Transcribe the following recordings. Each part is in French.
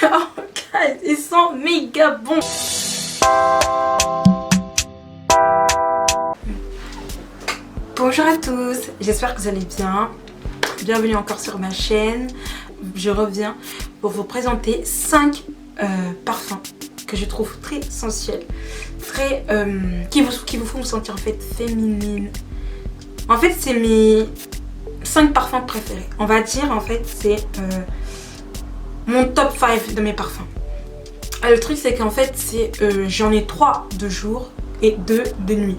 Oh, guys, ils sont méga bons. Bonjour à tous, j'espère que vous allez bien. Bienvenue encore sur ma chaîne. Je reviens pour vous présenter 5 parfums que je trouve très sensuels, très qui vous font vous sentir en fait féminine. En fait, c'est mes 5 parfums préférés. On va dire en fait c'est mon top 5 de mes parfums. Le truc c'est qu'en fait c'est j'en ai 3 de jour et 2 de nuit.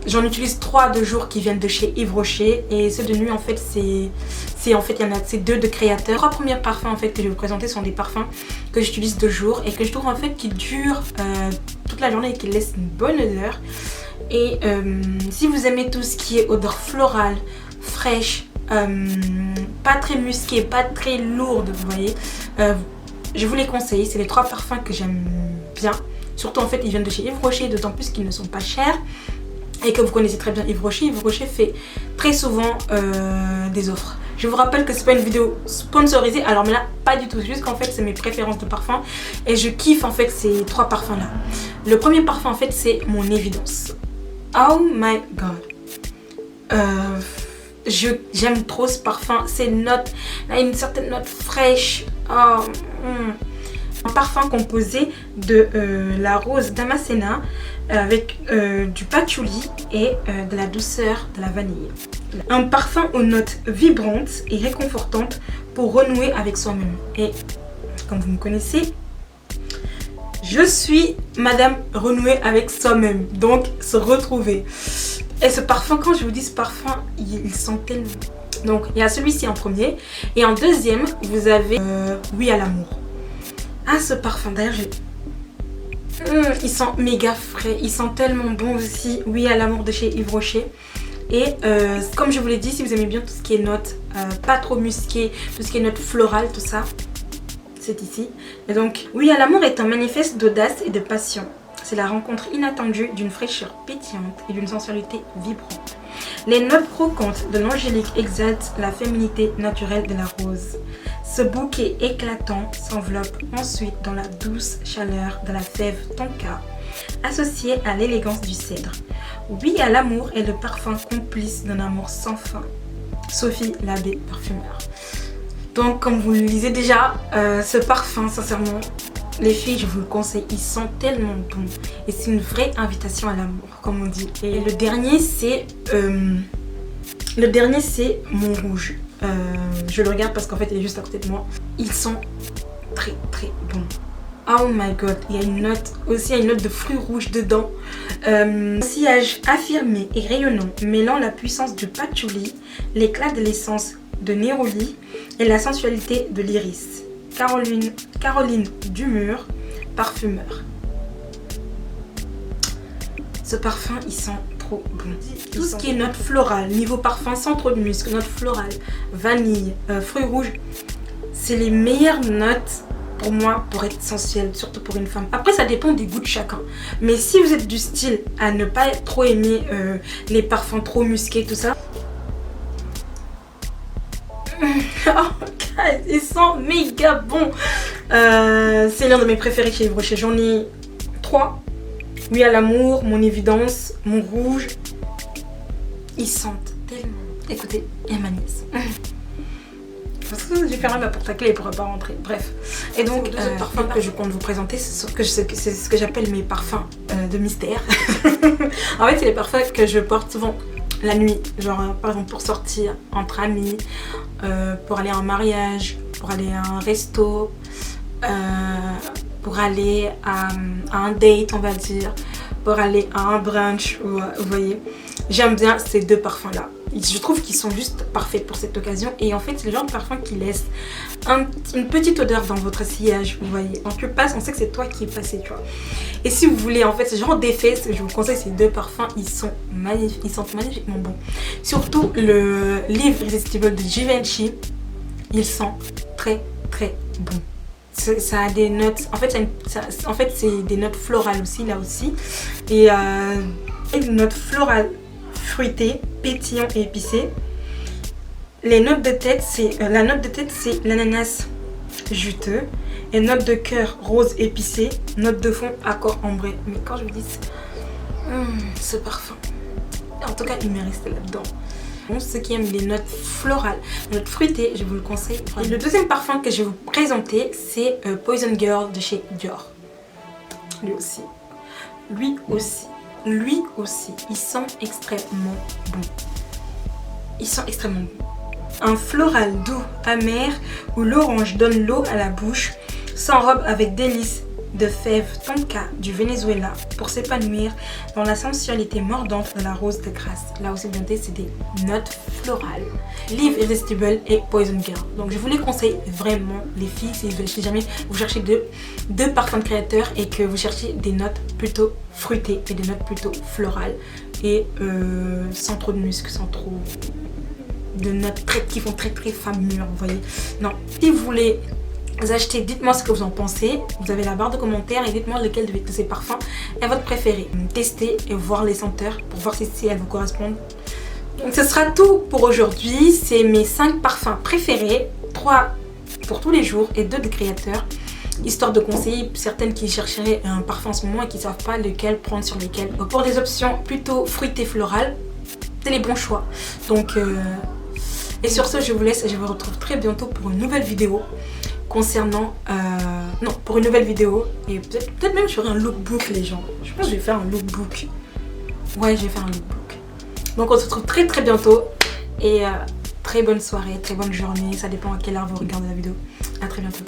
J'en utilise 3 de jour qui viennent de chez Yves Rocher et ceux de nuit en fait c'est en fait il y en a c'est 2 de créateurs. 3 premiers parfums en fait que je vais vous présenter sont des parfums que j'utilise de jour et que je trouve en fait qui durent toute la journée et qui laissent une bonne odeur. Et si vous aimez tout ce qui est odeur florale, fraîche, pas très musquée, pas très lourde, vous voyez, je vous les conseille. C'est les 3 parfums que j'aime bien. Surtout en fait ils viennent de chez Yves Rocher, d'autant plus qu'ils ne sont pas chers. Et que vous connaissez très bien Yves Rocher fait très souvent des offres. Je vous rappelle que c'est pas une vidéo sponsorisée, alors mais là pas du tout, c'est juste qu'en fait c'est mes préférences de parfums et je kiffe en fait ces 3 parfums là. Le premier parfum en fait c'est mon évidence. Oh my god, j'aime trop ce parfum, c'est une note, là une certaine note fraîche. Un parfum composé de la rose damascena avec du patchouli et de la douceur de la vanille. Un parfum aux notes vibrantes et réconfortantes pour renouer avec soi-même. Et comme vous me connaissez, je suis madame renouer avec soi-même, donc se retrouver. Et ce parfum, quand je vous dis ce parfum, ils sont tellement... Donc il y a celui-ci en premier et en deuxième vous avez Oui à l'amour. Ah, ce parfum d'ailleurs ils sont méga frais, ils sont tellement bons aussi. Oui à l'amour de chez Yves Rocher. Et comme je vous l'ai dit, si vous aimez bien tout ce qui est notes pas trop musquées, tout ce qui est notes florales, tout ça, c'est ici. Et donc Oui à l'amour est un manifeste d'audace et de passion. C'est la rencontre inattendue d'une fraîcheur pétillante et d'une sensualité vibrante. Les notes croquantes de l'angélique exaltent la féminité naturelle de la rose. Ce bouquet éclatant s'enveloppe ensuite dans la douce chaleur de la fève tonka, associée à l'élégance du cèdre. Oui à l'amour est le parfum complice d'un amour sans fin. Sophie Labbé, parfumeur. Donc comme vous le lisez déjà, ce parfum, sincèrement, les filles, je vous le conseille, ils sont tellement bons. Et c'est une vraie invitation à l'amour, comme on dit. Et le dernier, c'est mon rouge. Je le regarde parce qu'en fait, il est juste à côté de moi. Ils sont très très bons. Oh my god, il y a une note aussi, il y a une note de fruits rouges dedans. Un sillage affirmé et rayonnant, mêlant la puissance du patchouli, l'éclat de l'essence de néroli et la sensualité de l'iris. Caroline Dumur, parfumeur. Ce parfum, ils sont trop bons. Tout ce qui est note florale, niveau parfum sans trop de musc, note florale, vanille, fruits rouges, c'est les meilleures notes pour moi pour être sensuelle, surtout pour une femme. Après, ça dépend des goûts de chacun. Mais si vous êtes du style à ne pas trop aimer les parfums trop musqués, tout ça, oh, guys, ils sont méga bons. C'est l'un de mes préférés chez Yves Rocher. J'en ai 3. Oui à l'amour, mon évidence, mon rouge. Ils sentent tellement. Écoutez, il y a ma nièce. Parce que j'ai fermé ma porte-clés et elle ne pourra pas rentrer. Bref. Et donc, les autres parfums que je compte vous présenter, c'est ce que j'appelle mes parfums de mystère. En fait, c'est les parfums que je porte souvent la nuit. Genre, par exemple, pour sortir entre amis, pour aller à un mariage, pour aller à un resto, pour aller à un date, on va dire, pour aller à un brunch, vous voyez. J'aime bien ces 2 parfums là. Je trouve qu'ils sont juste parfaits pour cette occasion. Et en fait, c'est le genre de parfum qui laisse une petite odeur dans votre sillage, vous voyez. Quand tu passes, on sait que c'est toi qui es passé, tu vois. Et si vous voulez, en fait, ce genre d'effet, je vous conseille ces 2 parfums. Ils sont magnifiques, ils sont magnifiquement bons. Surtout le Live Irresistible de Givenchy. Ils sont très, très bons. Ça a des notes, en fait, c'est des notes florales aussi, là aussi. Et une note florale fruité, pétillant et épicé. Les notes de tête, c'est la note de tête, c'est l'ananas, juteux. Et note de cœur rose épicé. Note de fond accord ambré. Mais quand je vous dis ce parfum, en tout cas il m'est resté là-dedans. Ceux qui aiment les notes florales, notes fruitées, je vous le conseille. Et le deuxième parfum que je vais vous présenter, c'est Poison Girl de chez Dior. Lui aussi. Ils sont extrêmement bons. Un floral doux, amer, où l'orange donne l'eau à la bouche, s'enrobe avec délice de fèves tonka du Venezuela pour s'épanouir dans la sensualité mordante de la rose de Grasse. Là aussi, bien c'est des notes florales. Live Irresistible et Poison Girl. Donc je vous les conseille vraiment, les filles, si jamais vous cherchez deux parfums de créateurs et que vous cherchez des notes plutôt fruitées et des notes plutôt florales et sans trop de musc, sans trop de notes qui font très femme mûre, vous voyez. Non, si vous voulez acheter, dites-moi ce que vous en pensez. Vous avez la barre de commentaires et dites-moi lequel de ces parfums est votre préféré. Testez et voir les senteurs pour voir si elles vous correspondent. Donc ce sera tout pour aujourd'hui. C'est mes 5 parfums préférés, 3 pour tous les jours et 2 de créateurs, histoire de conseiller certaines qui chercheraient un parfum en ce moment et qui ne savent pas lequel prendre sur lesquels. Pour des options plutôt fruitées florales, c'est les bons choix. Donc et sur ce, je vous laisse et je vous retrouve très bientôt pour une nouvelle vidéo concernant pour une nouvelle vidéo, et peut-être même je ferai un lookbook, les gens. Je pense que je vais faire un lookbook. Ouais, je vais faire un lookbook. Donc on se retrouve très bientôt et très bonne soirée, très bonne journée, ça dépend à quelle heure vous regardez la vidéo. À très bientôt.